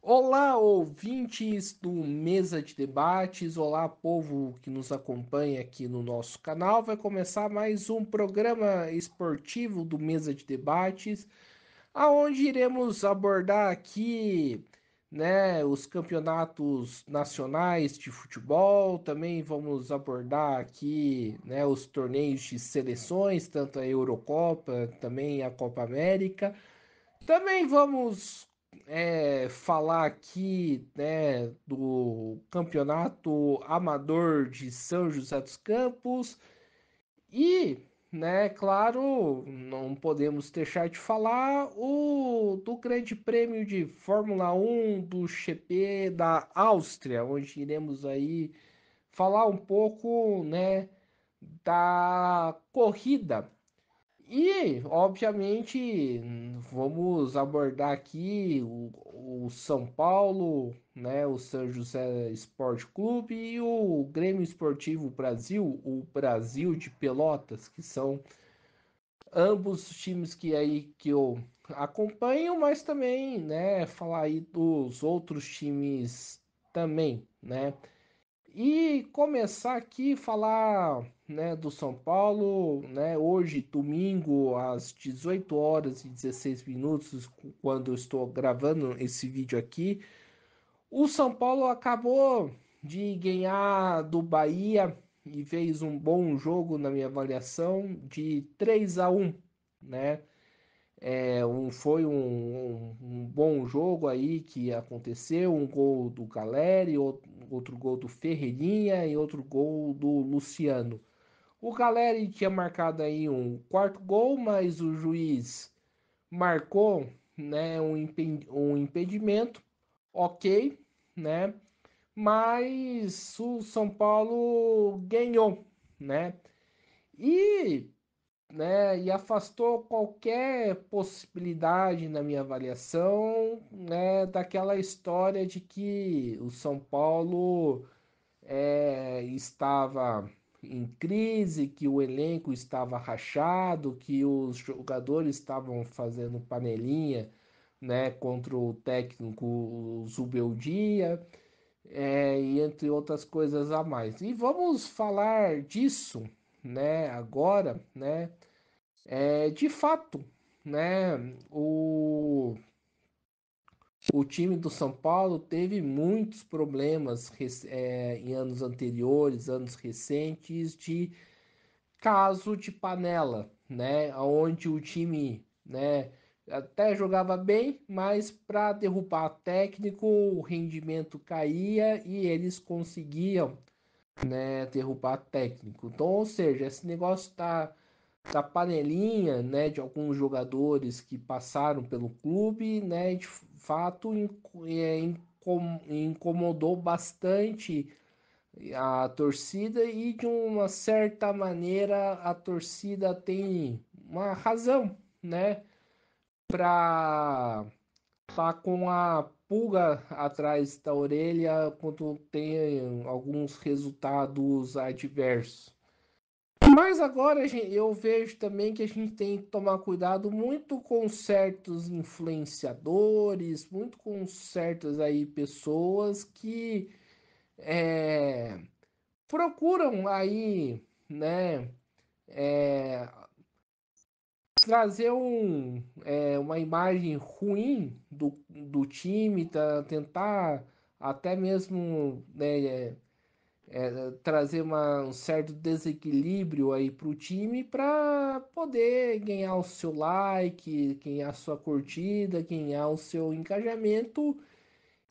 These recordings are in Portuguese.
Olá, ouvintes do Mesa de Debates, olá, povo que nos acompanha aqui no nosso canal. Vai começar mais um programa esportivo do Mesa de Debates, aonde iremos abordar aqui, né, os campeonatos nacionais de futebol. Também vamos abordar aqui, né, os torneios de seleções, tanto a Eurocopa, também a Copa América. Também vamos falar aqui, né, do campeonato amador de São José dos Campos e, né, claro, não podemos deixar de falar do Grande Prêmio de Fórmula 1 do GP da Áustria, onde iremos aí falar um pouco, né, da corrida e, obviamente, vamos abordar aqui o São Paulo, né, o São José Esporte Clube e o Grêmio Esportivo Brasil, o Brasil de Pelotas, que são ambos os times que eu acompanho, mas também, né, falar aí dos outros times também, né? E começar aqui falar, né, do São Paulo, né, hoje, domingo, às 18 horas e 16 minutos, quando eu estou gravando esse vídeo aqui, o São Paulo acabou de ganhar do Bahia e fez um bom jogo na minha avaliação de 3-1, né? Foi um bom jogo aí que aconteceu, um gol do Caleri, outro gol do Ferreirinha e outro gol do Luciano. O Caleri tinha marcado aí um quarto gol, mas o juiz marcou, né, um impedimento, ok, né? Mas o São Paulo ganhou, né? E e afastou qualquer possibilidade na minha avaliação, né, daquela história de que o São Paulo estava em crise, que o elenco estava rachado, que os jogadores estavam fazendo panelinha, né, contra o técnico Zubeldia, e entre outras coisas a mais. E vamos falar disso, né, agora, né? De fato, né, o time do São Paulo teve muitos problemas em anos anteriores, anos recentes, de caso de panela, né, onde o time, né, até jogava bem, mas para derrubar técnico o rendimento caía e eles conseguiam, né, derrubar técnico. Então, ou seja, esse negócio da panelinha, né, de alguns jogadores que passaram pelo clube, né, de fato incomodou bastante a torcida e de uma certa maneira a torcida tem uma razão, né, para estar com a pulga atrás da orelha quando tem alguns resultados adversos. Mas agora eu vejo também que a gente tem que tomar cuidado muito com certos influenciadores, muito com certas aí pessoas que é, procuram aí, né, é, trazer uma imagem ruim do time, tentar até mesmo, né, trazer um certo desequilíbrio aí para o time para poder ganhar o seu like, ganhar a sua curtida, ganhar o seu engajamento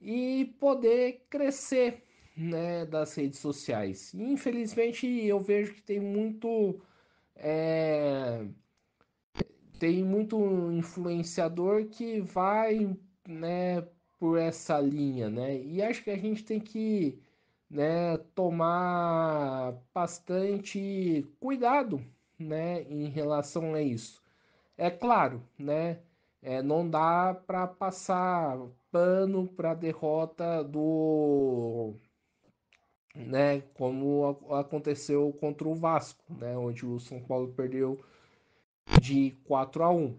e poder crescer, né, das redes sociais. E, infelizmente eu vejo que é, tem muito influenciador que vai, né, por essa linha, né? E acho que a gente tem que, né, tomar bastante cuidado, né, em relação a isso. É claro, né, não dá para passar pano para a derrota né, como aconteceu contra o Vasco, né, onde o São Paulo perdeu de 4-1.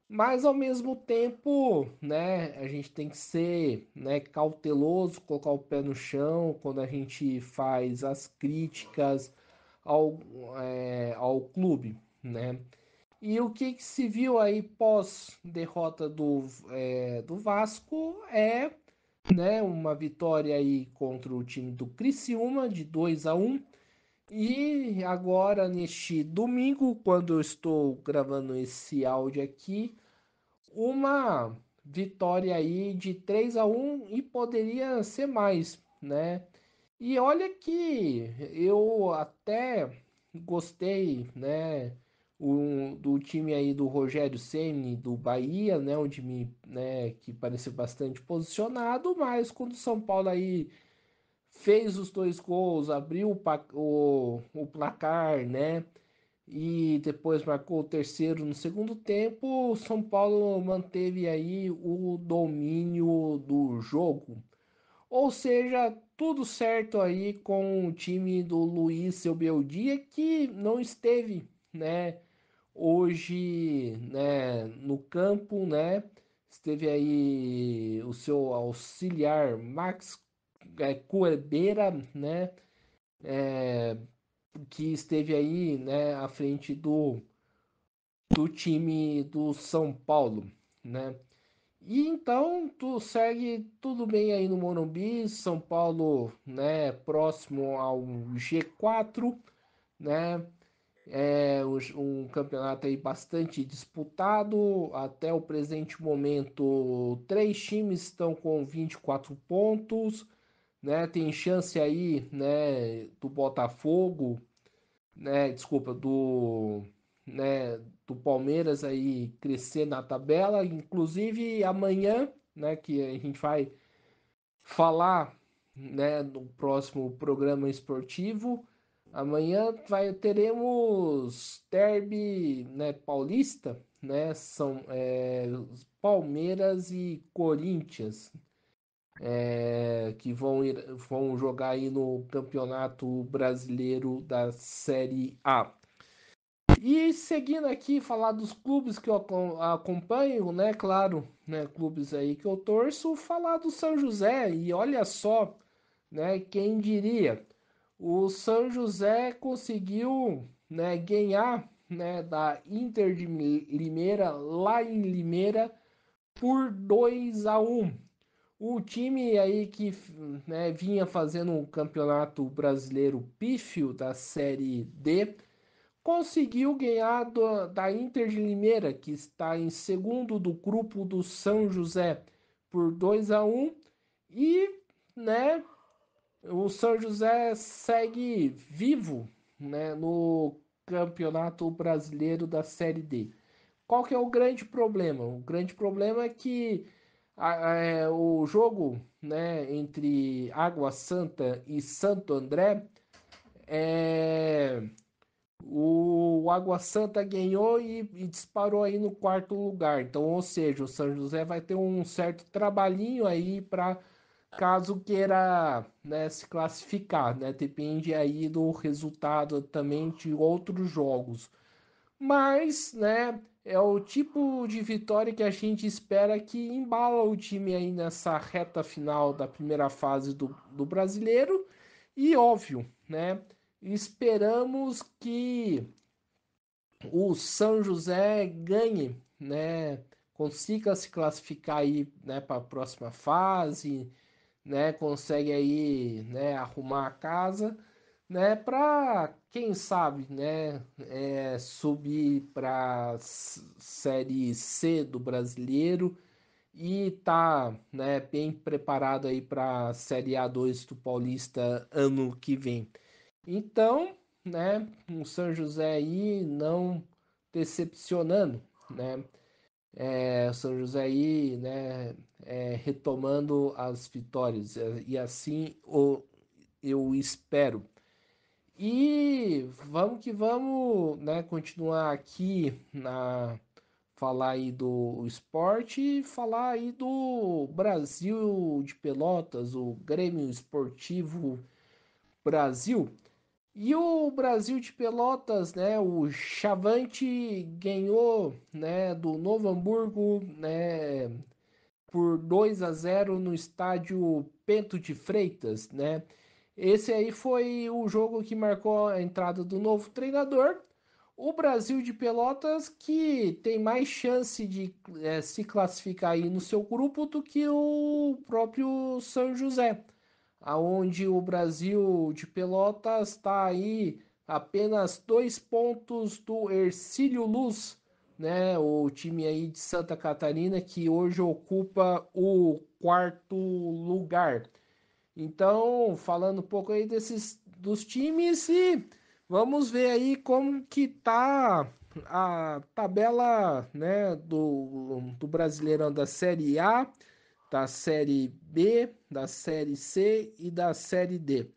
Mas ao mesmo tempo, né, a gente tem que ser, né, cauteloso, colocar o pé no chão quando a gente faz as críticas ao, ao clube, né? E o que se viu aí pós derrota do Vasco é, né, uma vitória aí contra o time do Criciúma de 2-1. E agora neste domingo, quando eu estou gravando esse áudio aqui, uma vitória aí de 3-1 e poderia ser mais, né? E olha que eu até gostei, né, do time aí do Rogério Ceni do Bahia, né, um time, né, que pareceu bastante posicionado, mas quando o São Paulo aí fez os dois gols, abriu o placar, né, e depois marcou o terceiro no segundo tempo, o São Paulo manteve aí o domínio do jogo. Ou seja, tudo certo aí com o time do Luiz Seu Beldia, que não esteve, né, hoje, né, no campo, né, esteve aí o seu auxiliar Max Cuebeira, né, que esteve aí, né, à frente do time do São Paulo, né. E então tu segue tudo bem aí no Morumbi, São Paulo, né, próximo ao G4, né? É um campeonato aí bastante disputado. Até o presente momento, três times estão com 24 pontos, né? Tem chance aí, né, do Botafogo, né, desculpa, né, do Palmeiras aí crescer na tabela, inclusive amanhã, né, que a gente vai falar, né, no próximo programa esportivo. Amanhã teremos derby, né, paulista, né, são Palmeiras e Corinthians, que vão jogar aí no Campeonato Brasileiro da Série A. E seguindo aqui, falar dos clubes que eu acompanho, né? Claro, né? Clubes aí que eu torço, falar do São José. E olha só, né? Quem diria? O São José conseguiu, né, ganhar, né, da Inter de Limeira lá em Limeira por 2-1. O time aí que, né, vinha fazendo um campeonato brasileiro pífio da Série D conseguiu ganhar da Inter de Limeira, que está em segundo do grupo do São José, por 2-1. E, né, o São José segue vivo, né, no Campeonato Brasileiro da Série D. Qual que é o grande problema? O grande problema é que o jogo, né, entre Água Santa e Santo André é, o Água Santa ganhou e disparou aí no quarto lugar. Então, ou seja, o São José vai ter um certo trabalhinho aí para caso queira, né, se classificar, né? Depende aí do resultado também de outros jogos. Mas, né, é o tipo de vitória que a gente espera que embala o time aí nessa reta final da primeira fase do brasileiro. E óbvio, né? Esperamos que o São José ganhe, né? Consiga se classificar aí, né, para a próxima fase, né? Consegue aí, né, arrumar a casa, né? Para quem sabe, né, subir para série C do Brasileiro e tá, né, bem preparado aí para a série A2 do Paulista ano que vem. Então, né, o São José aí não decepcionando, né? O São José aí, né, retomando as vitórias e assim eu espero. E vamos que vamos, né, continuar aqui na falar aí do esporte e falar aí do Brasil de Pelotas, o Grêmio Esportivo Brasil. E o Brasil de Pelotas, né, o Chavante ganhou, né, do Novo Hamburgo, né, por 2-0 no estádio Bento de Freitas, né? Esse aí foi o jogo que marcou a entrada do novo treinador. O Brasil de Pelotas que tem mais chance de se classificar aí no seu grupo do que o próprio São José, aonde o Brasil de Pelotas está aí apenas 2 pontos do Hercílio Luz, né? O time aí de Santa Catarina que hoje ocupa o quarto lugar. Então, falando um pouco aí desses dos times e vamos ver aí como que tá a tabela, né, do Brasileirão da Série A, da Série B, da Série C e da Série D.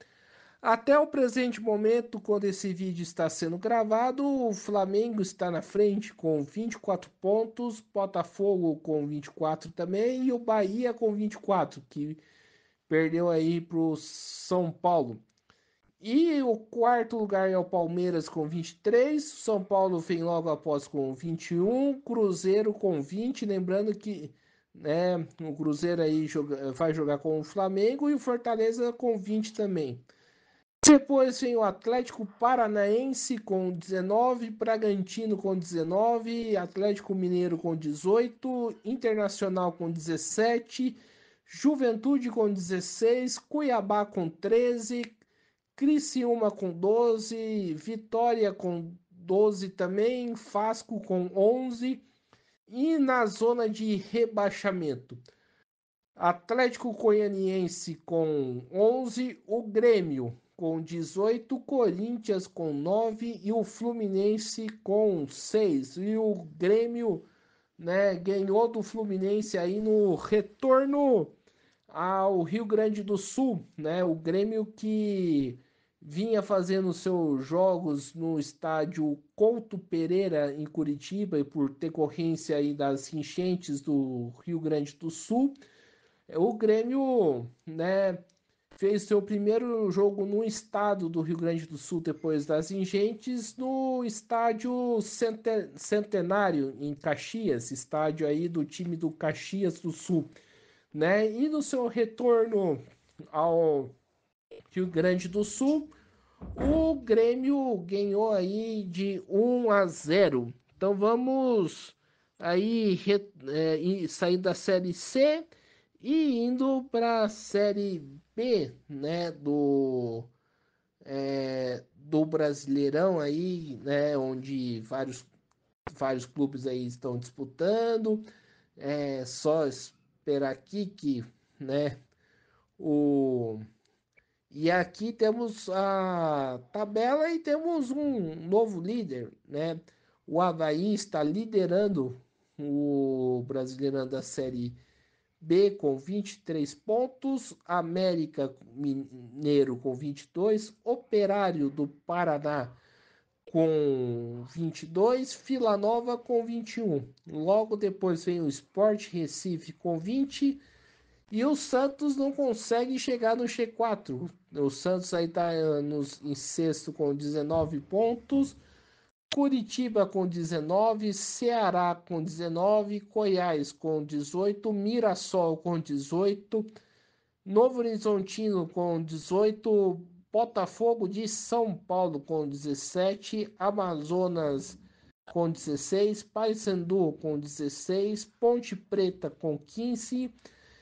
Até o presente momento, quando esse vídeo está sendo gravado, o Flamengo está na frente com 24 pontos, Botafogo com 24 também e o Bahia com 24, que perdeu aí para o São Paulo. E o quarto lugar é o Palmeiras com 23, São Paulo vem logo após com 21, Cruzeiro com 20, lembrando que né, o Cruzeiro aí vai jogar com o Flamengo e o Fortaleza com 20 também. Depois vem o Atlético Paranaense com 19, Bragantino com 19, Atlético Mineiro com 18, Internacional com 17, Juventude com 16, Cuiabá com 13, Criciúma com 12, Vitória com 12 também, Vasco com 11 e na zona de rebaixamento. Atlético Goianiense com 11, o Grêmio com 18, Corinthians com 9 e o Fluminense com 6. E o Grêmio, né, ganhou do Fluminense aí no retorno ao Rio Grande do Sul, né? O Grêmio que vinha fazendo seus jogos no estádio Couto Pereira em Curitiba e por decorrência aí das enchentes do Rio Grande do Sul, o Grêmio, né, fez seu primeiro jogo no estado do Rio Grande do Sul depois das enchentes no estádio Centenário em Caxias, estádio aí do time do Caxias do Sul, né? E no seu retorno ao Rio Grande do Sul, o Grêmio ganhou aí de 1-0. Então vamos aí sair da Série C e indo para a Série B, né, do Brasileirão aí, né, onde vários clubes aí estão disputando. É só esperar aqui que, né, o e aqui temos a tabela e temos um novo líder, né? O Avaí está liderando o Brasileirão da Série B com 23 pontos, América Mineiro com 22, Operário do Paraná com 22, Vila Nova com 21. Logo depois vem o Sport Recife com 20 e o Santos não consegue chegar no G4. O Santos aí está em sexto com 19 pontos, Curitiba com 19, Ceará com 19, Goiás com 18, Mirassol com 18, Novo Horizontino com 18, Botafogo de São Paulo com 17, Amazonas com 16, Paysandu com 16, Ponte Preta com 15,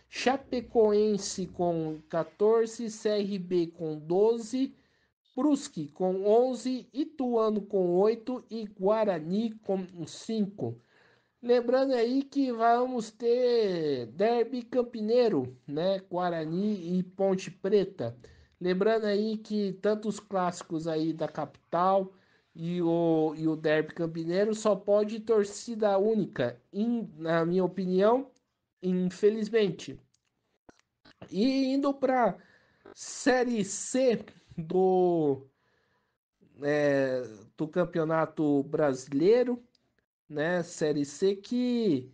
Chapecoense com 14, CRB com 12, Brusque com 11, Ituano com 8 e Guarani com 5. Lembrando aí que vamos ter Derby Campineiro, né? Guarani e Ponte Preta. Lembrando aí que tanto os clássicos aí da capital e o Derby Campineiro só pode torcida única, na minha opinião, infelizmente. E indo para Série C do, é, do Campeonato Brasileiro, né? Série C que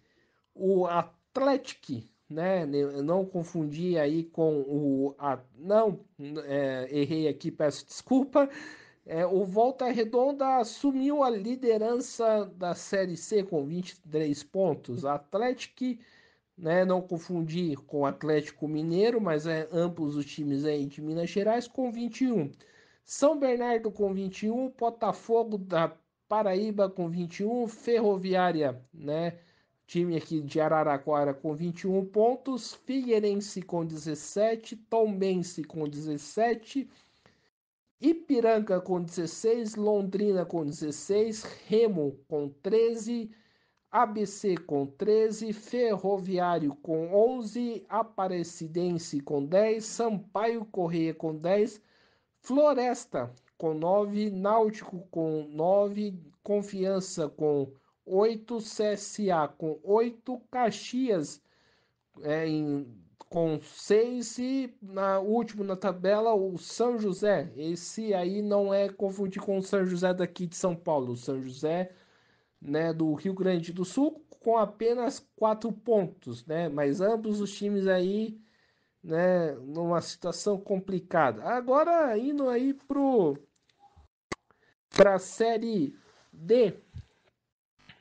o Atlético, né? Não confundi aí com o. Não, errei aqui, peço desculpa. O Volta Redonda assumiu a liderança da Série C com 23 pontos. Atlético, né, não confundir com o Atlético Mineiro, mas ambos os times aí de Minas Gerais com 21. São Bernardo com 21, Botafogo da Paraíba com 21, Ferroviária, né, time aqui de Araraquara com 21 pontos, Figueirense com 17, Tombense com 17, Ipiranga com 16, Londrina com 16, Remo com 13, ABC com 13, Ferroviário com 11, Aparecidense com 10, Sampaio Corrêa com 10, Floresta com 9, Náutico com 9, Confiança com 8, CSA com 8, Caxias com 6 e na último na tabela o São José. Esse aí não é confundir com o São José daqui de São Paulo. O São José, né, do Rio Grande do Sul com apenas 4 pontos, né? Mas ambos os times aí, né, numa situação complicada. Agora indo aí para a série D,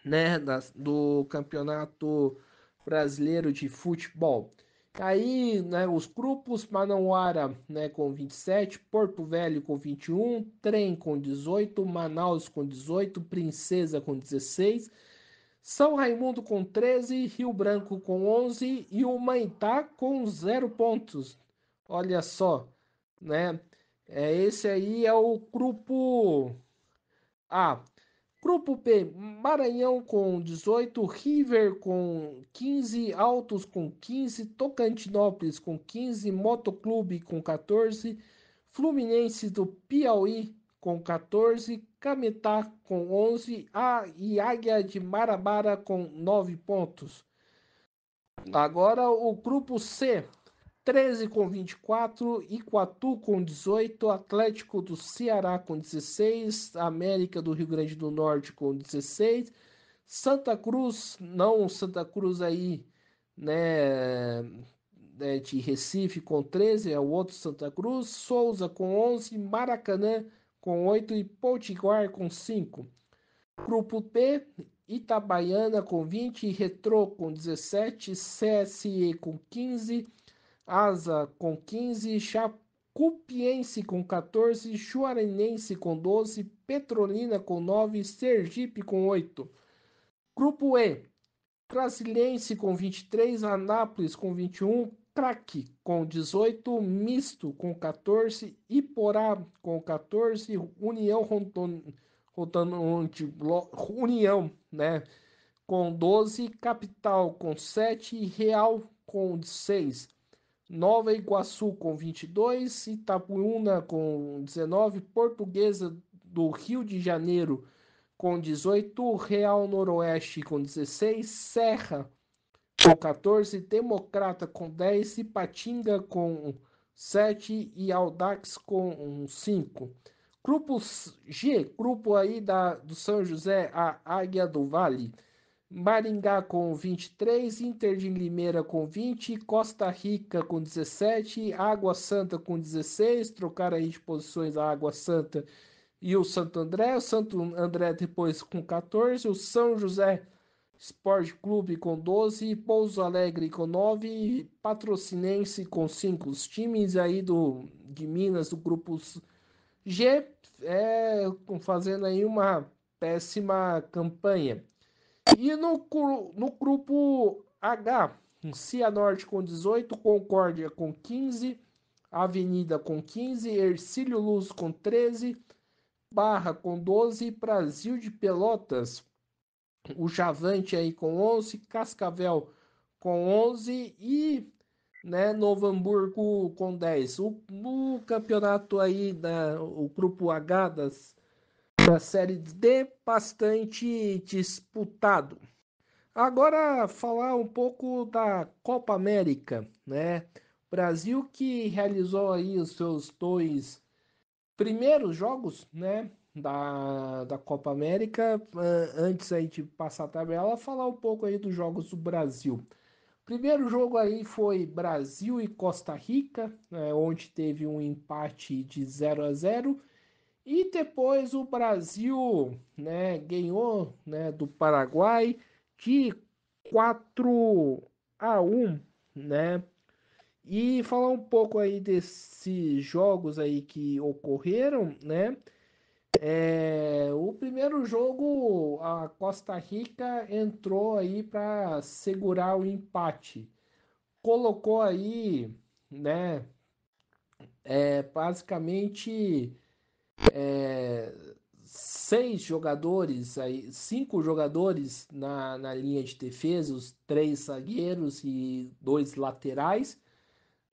né, do Campeonato Brasileiro de Futebol. Aí, né, os grupos: Manauara, né, com 27, Porto Velho com 21, Trem com 18, Manaus com 18, Princesa com 16, São Raimundo com 13, Rio Branco com 11 e o Maitá com 0 pontos. Olha só, né? Esse aí é o grupo A. Grupo B, Maranhão com 18, River com 15, Altos com 15, Tocantinópolis com 15, Motoclube com 14, Fluminense do Piauí com 14, Cametá com 11 e Águia de Marabara com 9 pontos. Agora o grupo C, 13 com 24, Iguatu com 18, Atlético do Ceará com 16, América do Rio Grande do Norte com 16, Santa Cruz, não Santa Cruz aí, né, de Recife com 13, é o outro Santa Cruz, Souza com 11, Maracanã com 8 e Potiguar com 5. Grupo B, Itabaiana com 20, Retrô com 17, CSE com 15, Asa com 15, Chacupiense com 14, Juarenense com 12, Petrolina com 9, Sergipe com 8. Grupo E, Brasiliense com 23, Anápolis com 21, Craque com 18, Misto com 14, Iporá com 14, União União, né, com 12, Capital com 7, Real com 6. Nova Iguaçu com 22, Itapuuna com 19, Portuguesa do Rio de Janeiro com 18, Real Noroeste com 16, Serra com 14, Democrata com 10, Ipatinga com 7 e Audax com 5. Grupo G, grupo aí do São José, a Águia do Vale, Maringá com 23, Inter de Limeira com 20, Costa Rica com 17, Água Santa com 16, trocaram aí de posições a Água Santa e o Santo André depois com 14, o São José Sport Clube com 12, Pouso Alegre com 9, Patrocinense com 5. Os times aí de Minas do grupo G fazendo aí uma péssima campanha. E no grupo H, Cianorte com 18, Concórdia com 15, Avenida com 15, Ercílio Luz com 13, Barra com 12, Brasil de Pelotas, o Javante aí com 11, Cascavel com 11 e, né, Novo Hamburgo com 10. O campeonato aí, o grupo H da Série D, bastante disputado. Agora falar um pouco da Copa América, né? Brasil que realizou aí os seus 2 primeiros jogos, né? Da Copa América. Antes aí de passar a tabela, falar um pouco aí dos jogos do Brasil. Primeiro jogo aí foi Brasil e Costa Rica, né, onde teve um empate de 0-0. E depois o Brasil, né, ganhou, né, do Paraguai de 4-1, né? E falar um pouco aí desses jogos aí que ocorreram, né? O primeiro jogo, a Costa Rica entrou aí para segurar o empate. Colocou aí, né, basicamente seis jogadores, aí, cinco jogadores na linha de defesa, os três zagueiros e dois laterais,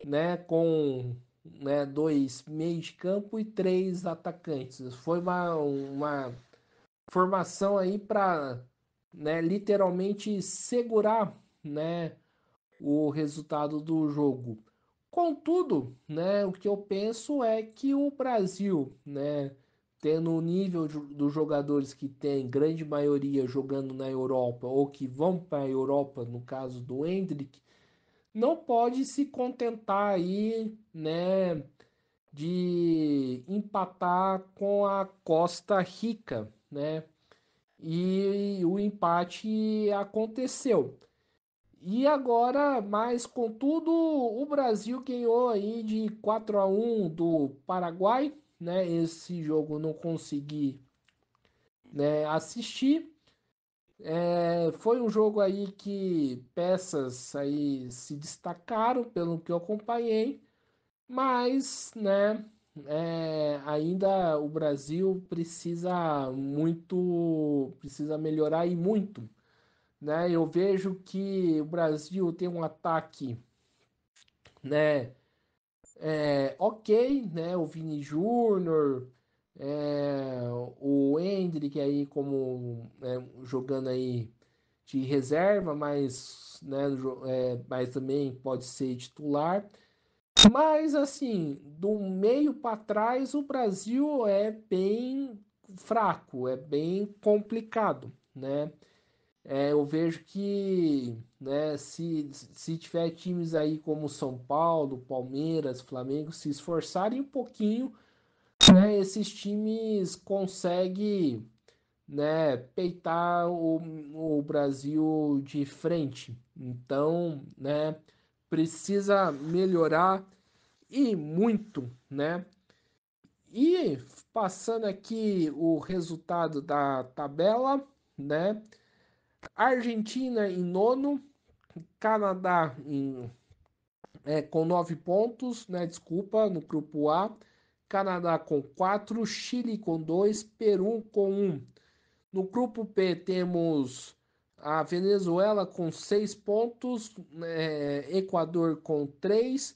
né, com né, dois meios de campo e três atacantes. Foi uma formação aí para né, literalmente segurar né, o resultado do jogo. Contudo, né, o que eu penso é que o Brasil, né, tendo o nível dos jogadores que tem, grande maioria jogando na Europa ou que vão para a Europa, no caso do Endrick, não pode se contentar aí, né, de empatar com a Costa Rica, né? E o empate aconteceu. E agora, mas contudo, o Brasil ganhou aí de 4-1 do Paraguai, né? Esse jogo eu não consegui, né, assistir. Foi um jogo aí que peças aí se destacaram pelo que eu acompanhei, mas, né, ainda o Brasil precisa melhorar e muito, né? Eu vejo que o Brasil tem um ataque, né, ok, né? O Vini Júnior, é, o Endrick aí como jogando aí de reserva, né, mas também pode ser titular. Mas assim, do meio para trás, o Brasil é bem fraco, é bem complicado, né? Eu vejo que, né, se tiver times aí como São Paulo, Palmeiras, Flamengo se esforçarem um pouquinho, né, esses times conseguem, né, peitar o Brasil de frente. Então, né, precisa melhorar e muito, né? E passando aqui o resultado da tabela, né? Argentina em nono, Canadá com 9 pontos, né? Desculpa, no grupo A. Canadá com 4, Chile com 2, Peru com 1. No grupo B temos a Venezuela com 6 pontos, Equador com 3,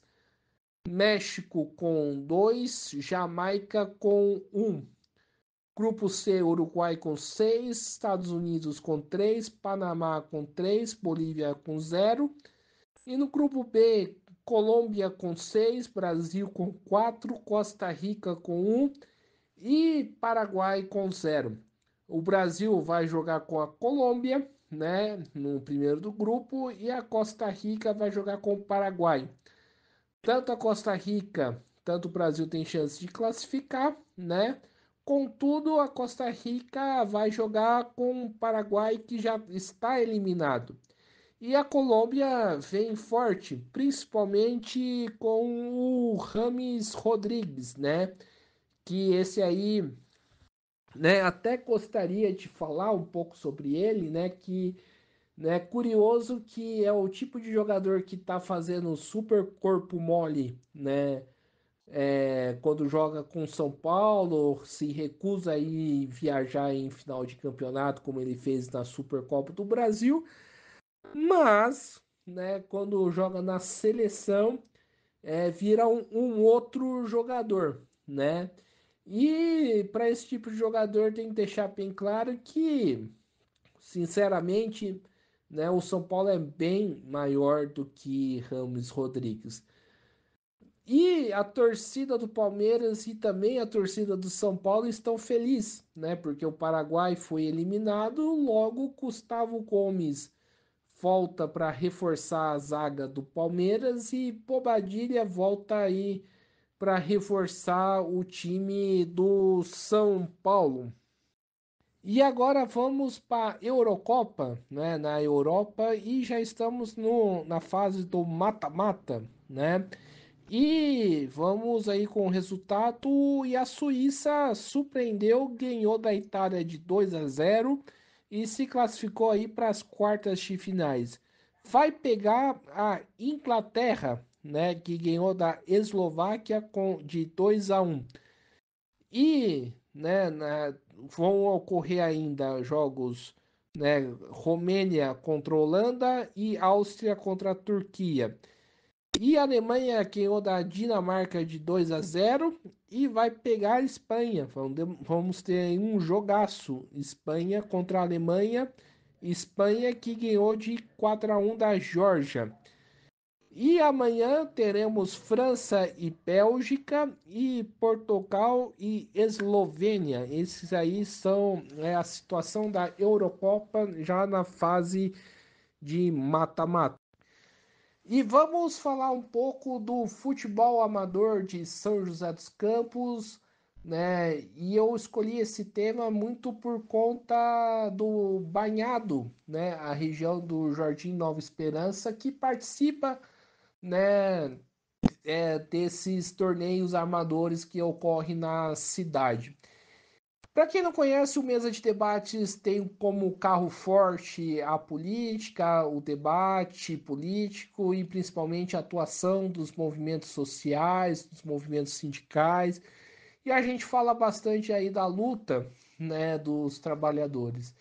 México com 2, Jamaica com 1. Grupo C, Uruguai com 6, Estados Unidos com 3, Panamá com 3, Bolívia com 0. E no grupo B, Colômbia com 6, Brasil com 4, Costa Rica com 1 e Paraguai com 0. O Brasil vai jogar com a Colômbia, né, no primeiro do grupo, e a Costa Rica vai jogar com o Paraguai. Tanto a Costa Rica, tanto o Brasil tem chance de classificar, né? Contudo, a Costa Rica vai jogar com o Paraguai que já está eliminado. E a Colômbia vem forte, principalmente com o Rames Rodrigues, né? Que esse aí, né, até gostaria de falar um pouco sobre ele, né? Que né, curioso que é o tipo de jogador que tá fazendo super corpo mole, né? Quando joga com São Paulo, se recusa a ir viajar em final de campeonato, como ele fez na Supercopa do Brasil, mas né, quando joga na seleção, vira um outro jogador, né? E para esse tipo de jogador tem que deixar bem claro que, sinceramente, né, o São Paulo é bem maior do que Rames Rodrigues. E a torcida do Palmeiras e também a torcida do São Paulo estão felizes, né? Porque o Paraguai foi eliminado, logo Gustavo Gomes volta para reforçar a zaga do Palmeiras e Bobadilha volta aí para reforçar o time do São Paulo. E agora vamos para a Eurocopa, né? Na Europa e já estamos na fase do mata-mata, né? E vamos aí com o resultado. E a Suíça surpreendeu, ganhou da Itália de 2-0 e se classificou aí para as quartas de finais. Vai pegar a Inglaterra, né, que ganhou da Eslováquia de 2-1. E, né, vão ocorrer ainda jogos, né, Romênia contra a Holanda e Áustria contra a Turquia. E a Alemanha ganhou da Dinamarca de 2-0 e vai pegar a Espanha. Vamos ter aí um jogaço. Espanha contra a Alemanha. Espanha que ganhou de 4-1 da Geórgia. E amanhã teremos França e Bélgica e Portugal e Eslovênia. Esses aí são a situação da Eurocopa já na fase de mata-mata. E vamos falar um pouco do futebol amador de São José dos Campos, né? E eu escolhi esse tema muito por conta do Banhado, né? A região do Jardim Nova Esperança, que participa, né? Desses torneios amadores que ocorrem na cidade. Para quem não conhece, o Mesa de Debates tem como carro forte a política, o debate político e principalmente a atuação dos movimentos sociais, dos movimentos sindicais. E a gente fala bastante aí da luta, né, dos trabalhadores.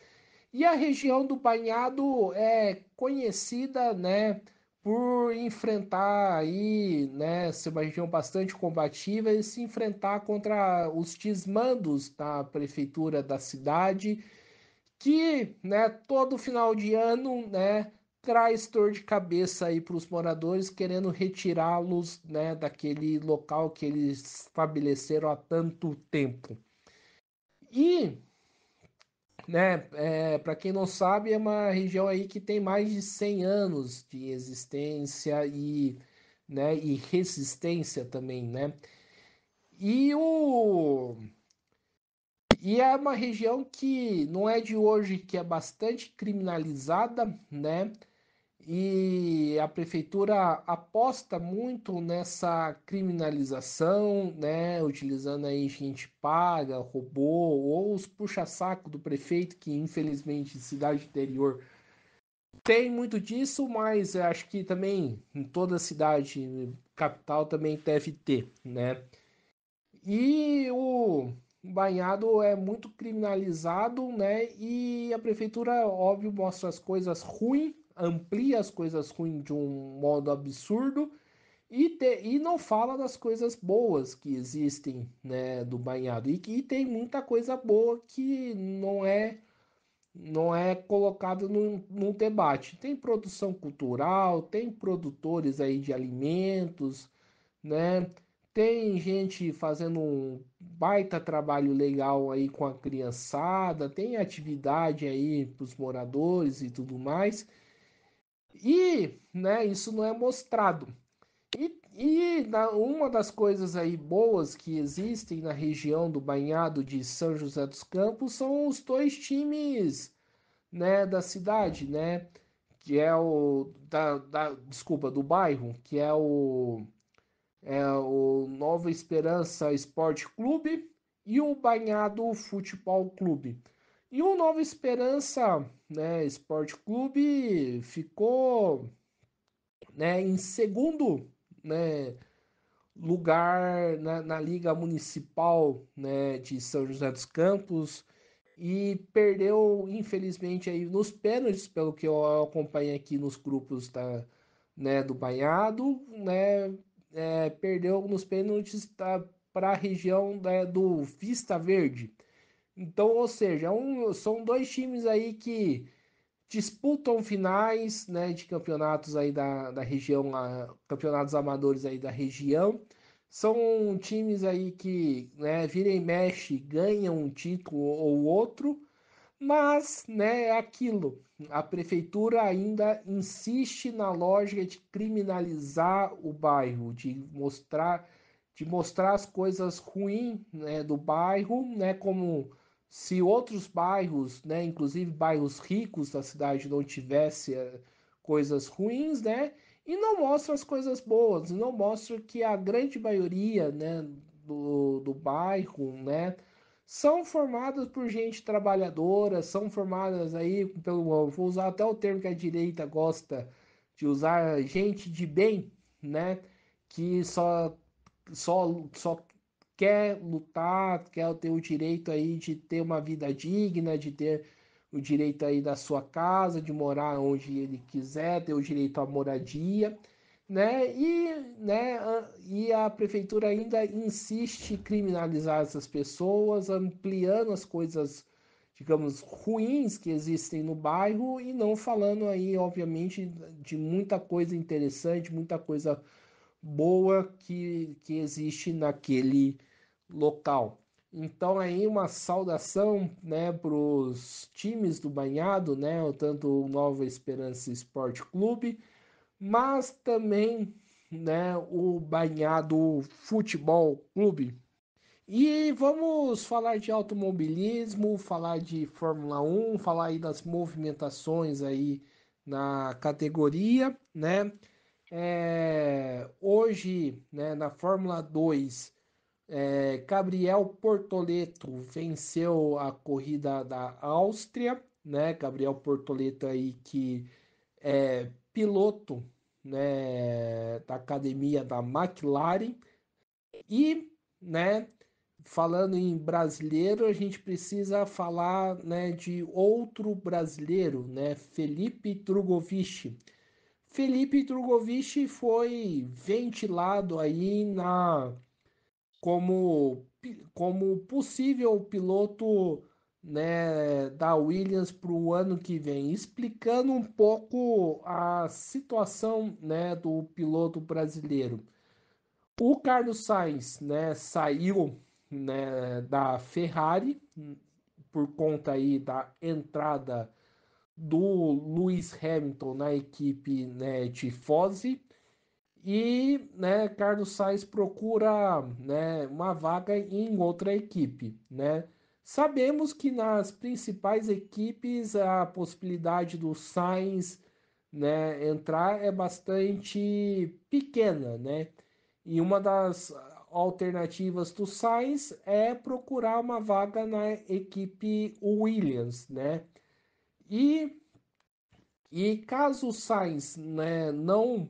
E a região do Banhado é conhecida, né, por enfrentar aí, né, ser uma região bastante combativa e se enfrentar contra os desmandos da prefeitura da cidade, que, né, todo final de ano, né, traz dor de cabeça aí para os moradores, querendo retirá-los, né, daquele local que eles estabeleceram há tanto tempo. E né, para quem não sabe, é uma região aí que tem mais de 100 anos de existência né, e resistência também, né? E, o, e é uma região que não é de hoje, que é bastante criminalizada, né? E a prefeitura aposta muito nessa criminalização, né? Utilizando aí gente paga, robô, ou os puxa-saco do prefeito, que infelizmente cidade interior tem muito disso, mas eu acho que também em toda cidade capital também deve ter, né? E o banhado é muito criminalizado, né? E a prefeitura, óbvio, mostra as coisas ruins, amplia as coisas ruins de um modo absurdo e não fala das coisas boas que existem, né, do banhado. E que tem muita coisa boa que não é colocado no debate. Tem produção cultural, tem produtores aí de alimentos, né? Tem gente fazendo um baita trabalho legal aí com a criançada, tem atividade aí para os moradores e tudo mais. E, né, isso não é mostrado. Uma das coisas aí boas que existem na região do Banhado de São José dos Campos são os dois times, né, da cidade, né, que é desculpa, do bairro, que é o Nova Esperança Esporte Clube e o Banhado Futebol Clube. E o Nova Esperança, né, Esporte Clube ficou, né, em segundo, né, lugar na Liga Municipal, né, de São José dos Campos e perdeu, infelizmente, aí nos pênaltis, pelo que eu acompanhei aqui nos grupos né, do Banhado, né, perdeu nos pênaltis para a região, né, do Vista Verde. Então, ou seja, são dois times aí que disputam finais, né, de campeonatos aí da região, campeonatos amadores aí da região. São times aí que, né, vira e mexe, ganham um título ou outro, mas, né, é aquilo. A prefeitura ainda insiste na lógica de criminalizar o bairro, de mostrar de mostrar as coisas ruins, né, do bairro, né, como se outros bairros, né, inclusive bairros ricos da cidade, não tivesse coisas ruins, né, e não mostra as coisas boas, e não mostra que a grande maioria, né, do bairro, né, são formadas por gente trabalhadora, são formadas aí pelo, vou usar até o termo que a direita gosta de usar, gente de bem, né, que só quer lutar, quer ter o direito aí de ter uma vida digna, de ter o direito aí da sua casa, de morar onde ele quiser, ter o direito à moradia, né? E a prefeitura ainda insiste em criminalizar essas pessoas, ampliando as coisas, digamos, ruins que existem no bairro e não falando aí, obviamente, de muita coisa interessante, muita coisa boa que existe naquele local. Então aí uma saudação, né, para os times do Banhado, né, tanto o Nova Esperança Esporte Clube, mas também, né, o Banhado Futebol Clube. E vamos falar de automobilismo, falar de Fórmula 1, falar aí das movimentações aí na categoria, né? Hoje, né, na Fórmula 2, Gabriel Bortoleto venceu a corrida da Áustria, né? Gabriel Bortoleto aí que é piloto, né, da academia da McLaren e, né, falando em brasileiro, a gente precisa falar, né, de outro brasileiro, né, Felipe Drugovich. Felipe Drogovic foi ventilado aí como possível piloto, né, da Williams para o ano que vem, explicando um pouco a situação, né, do piloto brasileiro. O Carlos Sainz, né, saiu, né, da Ferrari por conta aí da entrada do Lewis Hamilton na equipe, né, Tifosi. E, né, Carlos Sainz procura, né, uma vaga em outra equipe, né? Sabemos que nas principais equipes a possibilidade do Sainz, né, entrar é bastante pequena, né? E uma das alternativas do Sainz é procurar uma vaga na equipe Williams, né? E, e caso o Sainz, né, não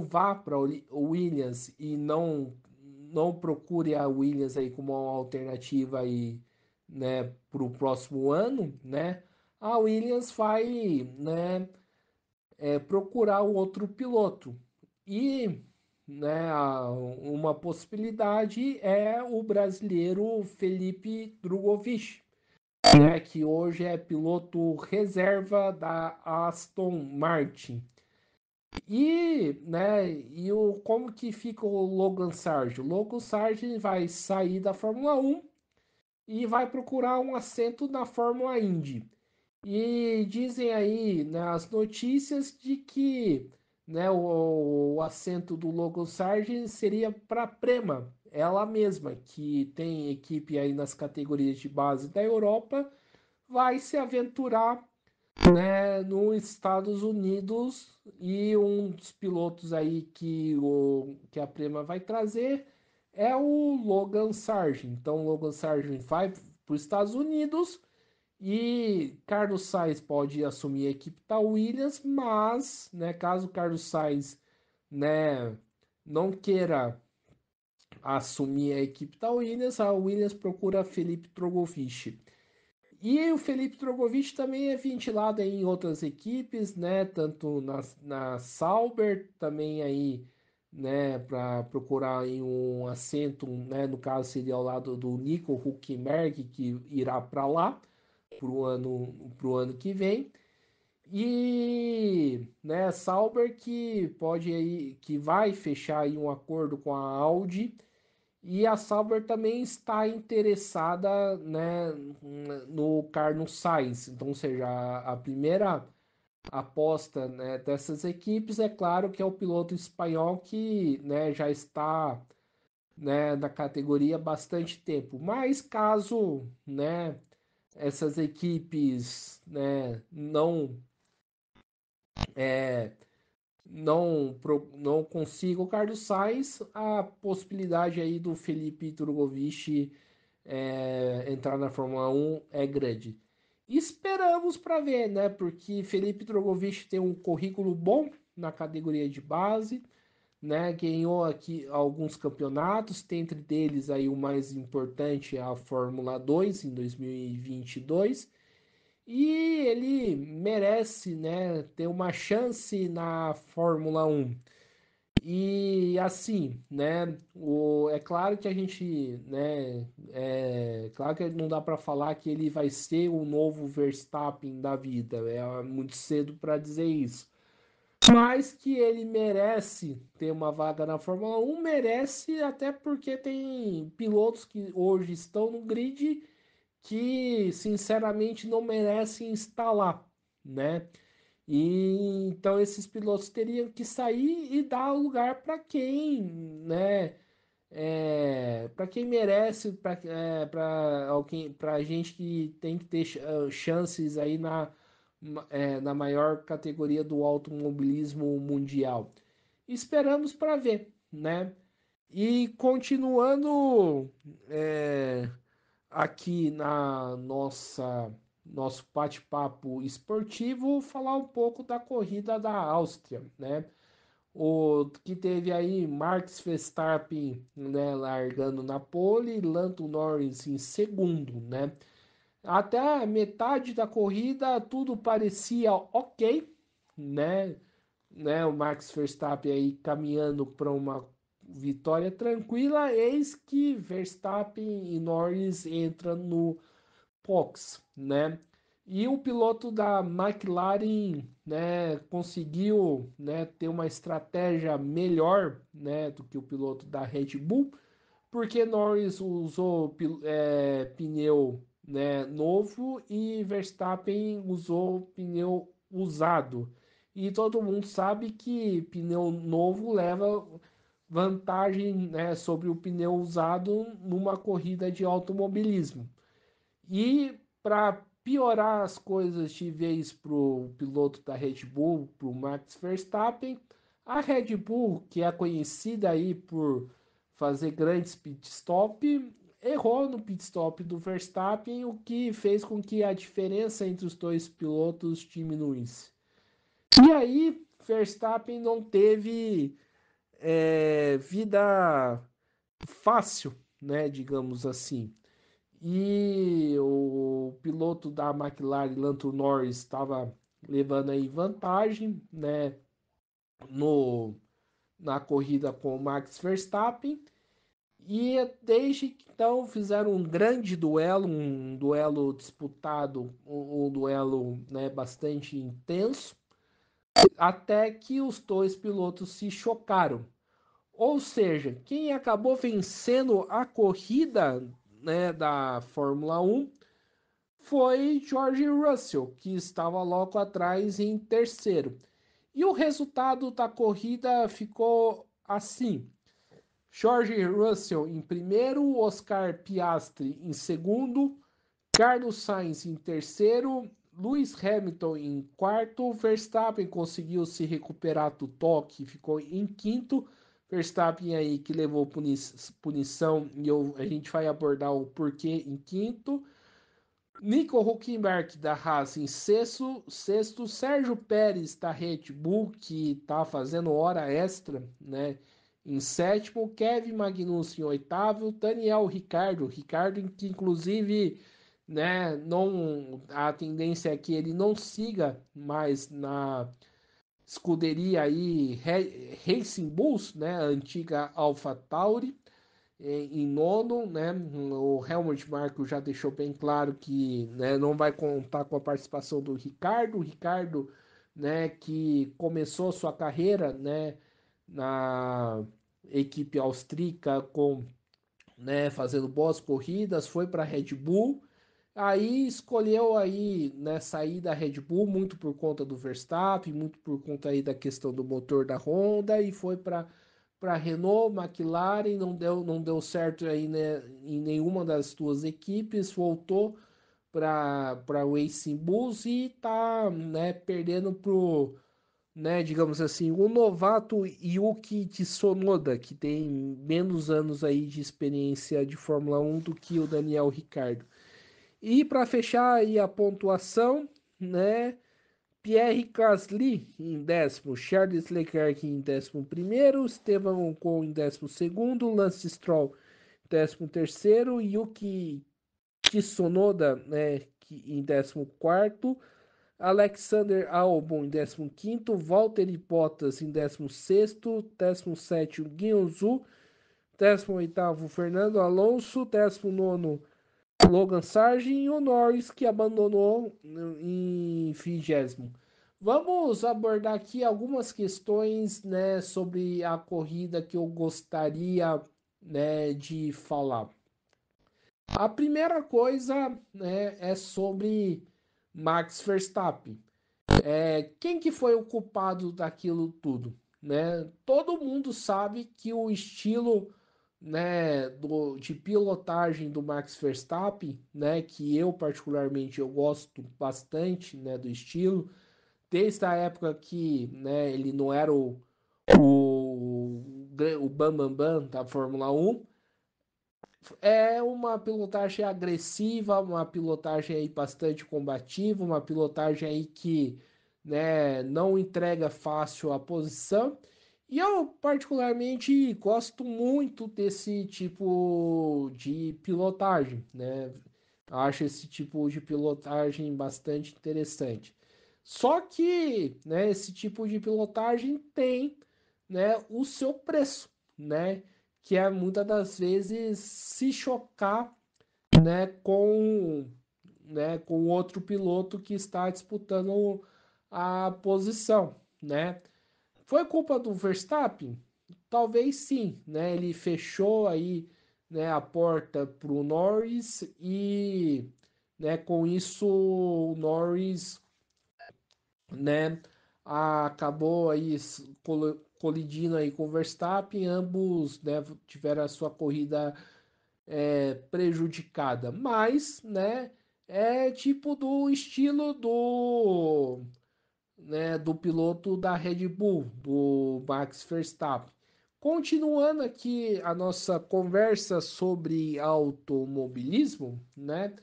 vá para o Williams e não procure a Williams aí como uma alternativa aí, né, para o próximo ano, né? A Williams vai, né, procurar o outro piloto e, né, uma possibilidade é o brasileiro Felipe Drugovich, né, que hoje é piloto reserva da Aston Martin. Como que fica o Logan Sargent? O Logan Sargent vai sair da Fórmula 1 e vai procurar um assento na Fórmula Indy. E dizem aí, né, as notícias de que, né, o assento do Logan Sargent seria para a Prema, ela mesma, que tem equipe aí nas categorias de base da Europa, vai se aventurar, né, nos Estados Unidos e um dos pilotos aí que a Prema vai trazer é o Logan Sargent. Então, o Logan Sargent vai para os Estados Unidos e Carlos Sainz pode assumir a equipe da Williams, mas, né, caso Carlos Sainz, né, não queira assumir a equipe da Williams, a Williams procura Felipe Drogovic. E o Felipe Drogovic também é ventilado em outras equipes, né? Tanto na Sauber, também aí, né? Para procurar em um assento, né? No caso seria ao lado do Nico Hülkenberg, que irá para lá pro ano que vem. E, né? Sauber que pode aí, que vai fechar aí um acordo com a Audi e a Sauber também está interessada, né, no Carlos Sainz. Então, ou seja, a primeira aposta, né, dessas equipes, é claro que é o piloto espanhol que, né, já está, né, na categoria há bastante tempo. Mas caso, né, essas equipes, né, é, não consigam o Carlos Sainz, a possibilidade aí do Felipe Drogovic entrar na Fórmula 1 é grande. Esperamos para ver, né? Porque Felipe Drogovic tem um currículo bom na categoria de base, né? Ganhou aqui alguns campeonatos, tem entre deles aí o mais importante, a Fórmula 2 em 2022. E ele merece, né, ter uma chance na Fórmula 1. E assim, né? É claro que a gente, né? É claro que não dá para falar que ele vai ser o novo Verstappen da vida. É muito cedo para dizer isso. Mas que ele merece ter uma vaga na Fórmula 1, merece, até porque tem pilotos que hoje estão no grid que, sinceramente, não merecem estar lá, né? E então esses pilotos teriam que sair e dar lugar para quem, né? Para quem merece, para alguém, para gente que tem que ter chances aí na maior categoria do automobilismo mundial. Esperamos para ver, né? E continuando aqui na nosso bate-papo esportivo, falar um pouco da corrida da Áustria, né? O que teve aí Max Verstappen, né, largando na pole e Lando Norris em segundo, né? Até a metade da corrida tudo parecia ok, né? O Max Verstappen aí caminhando para uma vitória tranquila, eis que Verstappen e Norris entram no Fox, né? E o piloto da McLaren, né, conseguiu, né, ter uma estratégia melhor, né, do que o piloto da Red Bull, porque Norris usou pneu, né, novo e Verstappen usou pneu usado. E todo mundo sabe que pneu novo leva vantagem, né, sobre o pneu usado numa corrida de automobilismo. E para piorar as coisas de vez para o piloto da Red Bull, para o Max Verstappen, a Red Bull, que é conhecida aí por fazer grandes pit stop, errou no pit stop do Verstappen, o que fez com que a diferença entre os dois pilotos diminuísse. E aí, Verstappen não teve vida fácil, né, digamos assim. E o piloto da McLaren, Lando Norris, estava levando aí vantagem, né, no, na corrida com o Max Verstappen. E desde então fizeram um grande duelo, um duelo disputado, um duelo, né, bastante intenso, até que os dois pilotos se chocaram. Ou seja, quem acabou vencendo a corrida, né, da Fórmula 1 foi George Russell, que estava logo atrás em terceiro. E o resultado da corrida ficou assim: George Russell em primeiro, Oscar Piastri em segundo, Carlos Sainz em terceiro, Lewis Hamilton em quarto, Verstappen conseguiu se recuperar do toque, ficou em quinto. Verstappen aí que levou punição e a gente vai abordar o porquê em quinto. Nico Huckenberg da Haas em sexto, Sérgio Pérez da Red Bull, que está fazendo hora extra, né? Em sétimo, Kevin Magnussen em oitavo, Daniel Ricardo que inclusive, né, não, a tendência é que ele não siga mais na escuderia aí Racing Bulls, né, a antiga AlphaTauri em nono, né? O Helmut Marko já deixou bem claro que, né, não vai contar com a participação do Ricardo. O Ricardo, né, que começou sua carreira, né, na equipe austríaca com, né, fazendo boas corridas, foi para a Red Bull Aí escolheu aí, né, sair da Red Bull muito por conta do Verstappen, muito por conta aí da questão do motor da Honda e foi para Renault, McLaren, não deu certo aí, né, em nenhuma das duas equipes, voltou para Racing Bulls e tá, né, perdendo pro, né, digamos assim, o novato Yuki Tsunoda, que tem menos anos aí de experiência de Fórmula 1 do que o Daniel Ricciardo. E para fechar aí a pontuação, né, Pierre Gasly em décimo, Charles Leclerc em décimo primeiro, Esteban Ocon em décimo segundo, Lance Stroll em décimo terceiro, Yuki Tsunoda, né, em décimo quarto, Alexander Albon em décimo quinto, Valtteri Bottas em décimo sexto, décimo sétimo Guianzu, décimo oitavo Fernando Alonso, décimo nono Logan Sargent e o Norris que abandonou em 20º. Vamos abordar aqui algumas questões, né, sobre a corrida que eu gostaria, né, de falar. A primeira coisa, né, é sobre Max Verstappen. Quem que foi o culpado daquilo tudo, né? Todo mundo sabe que o estilo, né, de pilotagem do Max Verstappen, né, que eu particularmente eu gosto bastante, né, do estilo, desde a época que, né, ele não era o Bam Bam Bam da Fórmula 1, é uma pilotagem agressiva, uma pilotagem aí bastante combativa, uma pilotagem aí que, né, não entrega fácil a posição. E eu particularmente gosto muito desse tipo de pilotagem, né? Acho esse tipo de pilotagem bastante interessante. Só que, né, esse tipo de pilotagem tem, né, o seu preço, né? Que é muitas das vezes se chocar, com outro piloto que está disputando a posição, né? Foi culpa do Verstappen? Talvez sim, né? Ele fechou aí, né, a porta para o Norris e, né, com isso o Norris, né, acabou aí colidindo aí com o Verstappen, ambos, né, tiveram a sua corrida prejudicada, mas, né, é tipo do estilo do piloto da Red Bull, do Max Verstappen. Continuando aqui a nossa conversa sobre automobilismo, né?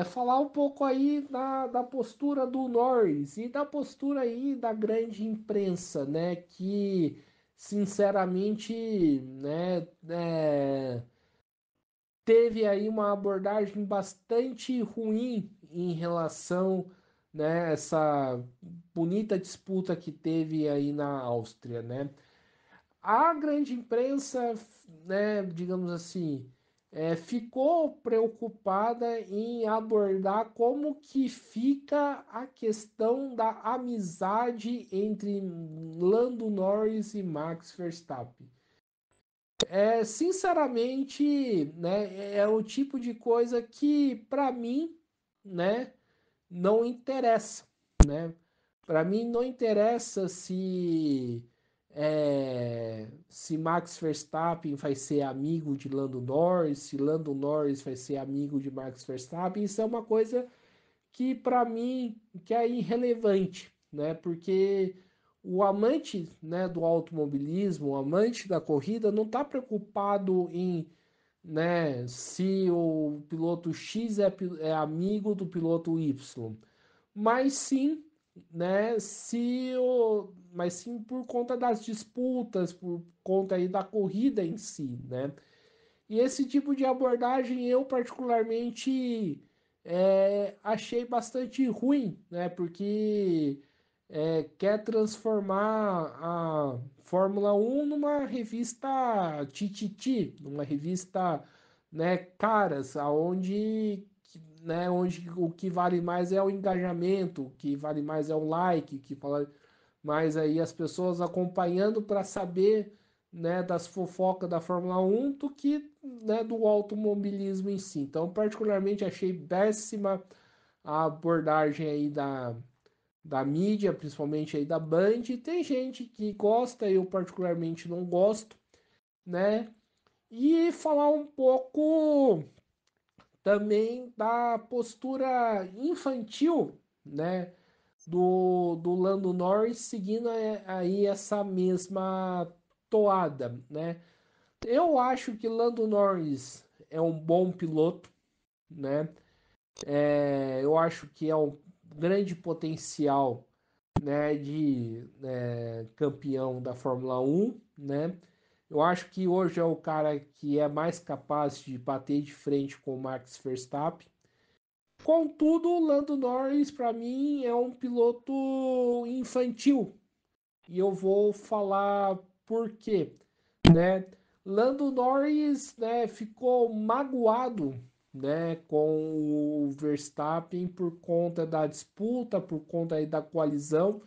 Falar um pouco aí da postura do Norris e da postura aí da grande imprensa, né? Que sinceramente, né, teve aí uma abordagem bastante ruim em relação, né, essa bonita disputa que teve aí na Áustria, né? A grande imprensa, né, digamos assim, ficou preocupada em abordar como que fica a questão da amizade entre Lando Norris e Max Verstappen. Sinceramente, né, é o tipo de coisa que para mim, né, não interessa, né? Para mim não interessa se Max Verstappen vai ser amigo de Lando Norris, se Lando Norris vai ser amigo de Max Verstappen. Isso é uma coisa que para mim que é irrelevante, né? Porque o amante, né, do automobilismo, o amante da corrida, não está preocupado em, né, se o piloto X é amigo do piloto Y, mas sim, né, mas sim por conta das disputas, por conta aí da corrida em si, né? E esse tipo de abordagem eu particularmente achei bastante ruim, né? Porque quer transformar a Fórmula 1 numa revista tititi, numa revista, né, caras, onde o que vale mais é o engajamento, o que vale mais é o like, o que vale mais aí as pessoas acompanhando para saber, né, das fofocas da Fórmula 1 do que, né, do automobilismo em si. Então, particularmente, achei péssima a abordagem aí da mídia, principalmente aí da Band. Tem gente que gosta, eu particularmente não gosto, né? E falar um pouco também da postura infantil, né, do Lando Norris seguindo aí essa mesma toada, né? Eu acho que Lando Norris é um bom piloto, né? Eu acho que é um grande potencial, né, de campeão da Fórmula 1, né? Eu acho que hoje é o cara que é mais capaz de bater de frente com o Max Verstappen. Contudo, o Lando Norris, para mim, é um piloto infantil. E eu vou falar por quê, né? Lando Norris, né, ficou magoado, né, com o Verstappen por conta da disputa, por conta aí da coalizão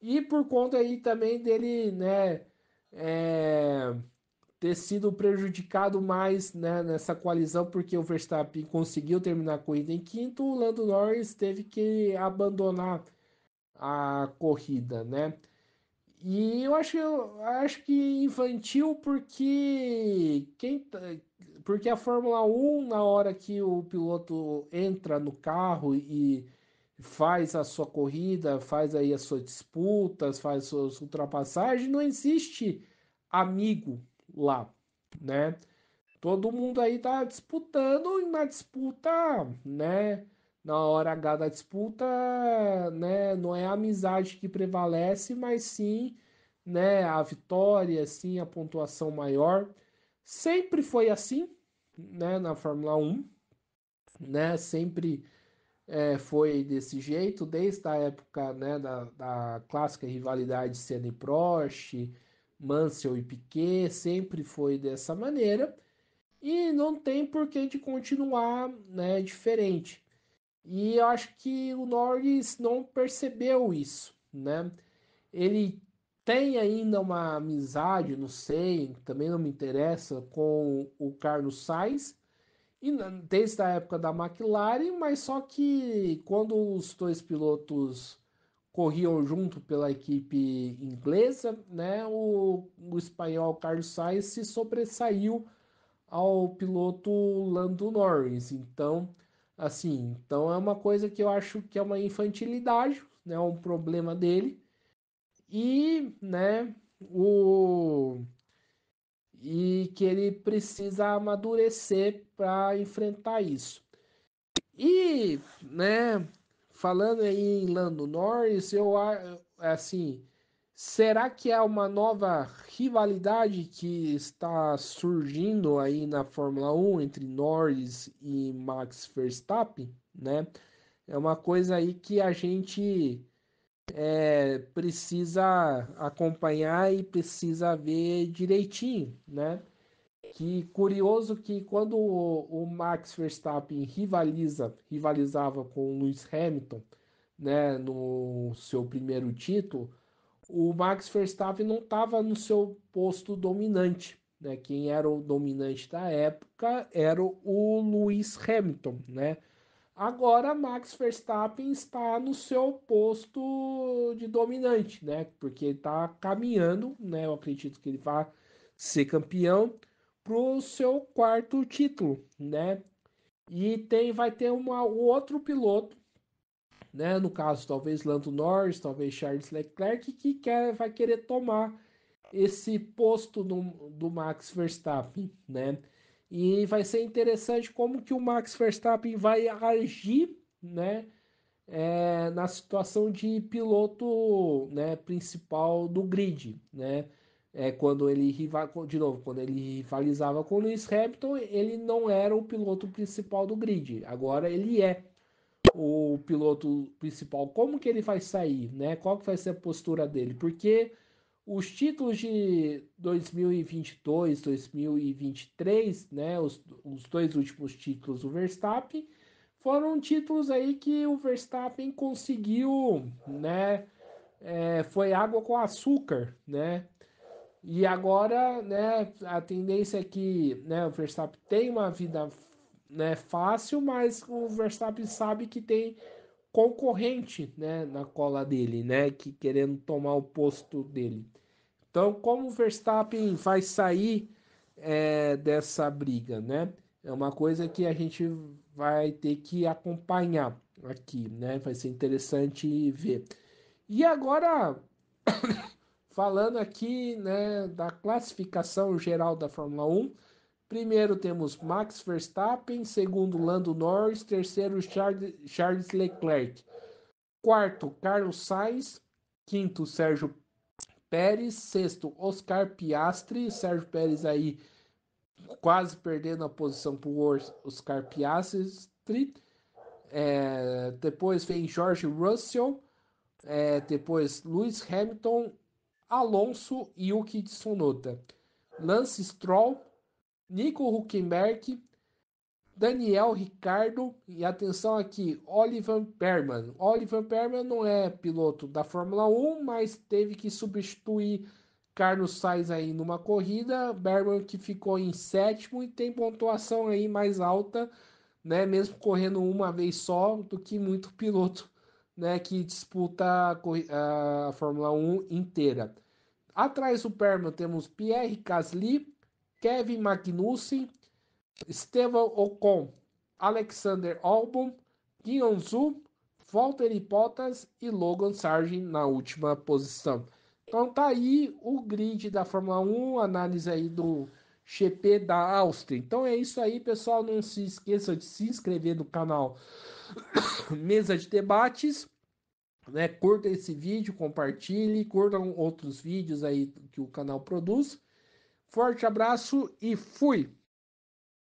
e por conta aí também dele, né, é, ter sido prejudicado mais, né, nessa coalizão, porque o Verstappen conseguiu terminar a corrida em quinto, o Lando Norris teve que abandonar a corrida, né? E eu acho que infantil porque a Fórmula 1, na hora que o piloto entra no carro e faz a sua corrida, faz aí as suas disputas, faz as suas ultrapassagens, não existe amigo lá, né? Todo mundo aí tá disputando e na disputa, né? Na hora H da disputa, né? Não é a amizade que prevalece, mas sim, né? A vitória, sim, a pontuação maior. Sempre foi assim, né? Na Fórmula 1, né? Sempre foi desse jeito, desde a época, né? Da clássica rivalidade Senna e Prost, Mansell e Piquet, sempre foi dessa maneira. E não tem porquê de continuar, né, diferente. E eu acho que o Norris não percebeu isso, né? Ele tem ainda uma amizade, não sei, também não me interessa, com o Carlos Sainz, e desde a época da McLaren, mas só que quando os dois pilotos corriam junto pela equipe inglesa, né, o espanhol Carlos Sainz se sobressaiu ao piloto Lando Norris. Então, assim, então é uma coisa que eu acho que é uma infantilidade, né, um problema dele e, né, o e que ele precisa amadurecer para enfrentar isso. E, né, falando aí em Lando Norris, assim, será que é uma nova rivalidade que está surgindo aí na Fórmula 1 entre Norris e Max Verstappen, né? É uma coisa aí que a gente precisa acompanhar e precisa ver direitinho, né? Que curioso que quando o Max Verstappen rivalizava com o Lewis Hamilton, né, no seu primeiro título, o Max Verstappen não estava no seu posto dominante, né? Quem era o dominante da época era o Lewis Hamilton, né? Agora Max Verstappen está no seu posto de dominante, né? Porque ele está caminhando, né? Eu acredito que ele vai ser campeão para o seu quarto título, né? E vai ter o outro piloto, né? No caso, talvez Lando Norris, talvez Charles Leclerc, que vai querer tomar esse posto do Max Verstappen, né? E vai ser interessante como que o Max Verstappen vai agir, né? Na situação de piloto, né, principal do grid, né? Quando ele de novo, quando ele rivalizava com o Lewis Hamilton, ele não era o piloto principal do grid. Agora ele é o piloto principal. Como que ele vai sair, né? Qual que vai ser a postura dele? Porque os títulos de 2022, 2023, né, os dois últimos títulos do Verstappen, foram títulos aí que o Verstappen conseguiu, né, foi água com açúcar, né, E agora, né, a tendência é que, né, o Verstappen tem uma vida, né, fácil, mas o Verstappen sabe que tem concorrente, né, na cola dele, né, que querendo tomar o posto dele. Então, como o Verstappen vai sair dessa briga, né? É uma coisa que a gente vai ter que acompanhar aqui, né? Vai ser interessante ver. E agora, falando aqui, né, da classificação geral da Fórmula 1, primeiro temos Max Verstappen, segundo Lando Norris, terceiro Charles Leclerc, quarto Carlos Sainz, quinto Sérgio Pérez, sexto Oscar Piastri, Sérgio Pérez aí quase perdendo a posição para o Oscar Piastri. Depois vem George Russell, depois Lewis Hamilton, Alonso e Yuki Tsunoda. Lance Stroll, Nico Huckenberg, Daniel Ricciardo e atenção aqui, Oliver Perman. Oliver Perman não é piloto da Fórmula 1, mas teve que substituir Carlos Sainz aí numa corrida. Berman que ficou em sétimo e tem pontuação aí mais alta, né? Mesmo correndo uma vez só, do que muito piloto, né? Que disputa a Fórmula 1 inteira. Atrás do Perman temos Pierre Gasly, Kevin Magnussen, Esteban Ocon, Alexander Albon, Guion Zhu, Valtteri Bottas e Logan Sargent na última posição. Então tá aí o grid da Fórmula 1, análise aí do GP da Áustria. Então é isso aí, pessoal. Não se esqueça de se inscrever no canal Mesa de Debates, né? Curta esse vídeo, compartilhe, curtam outros vídeos aí que o canal produz. Forte abraço e fui!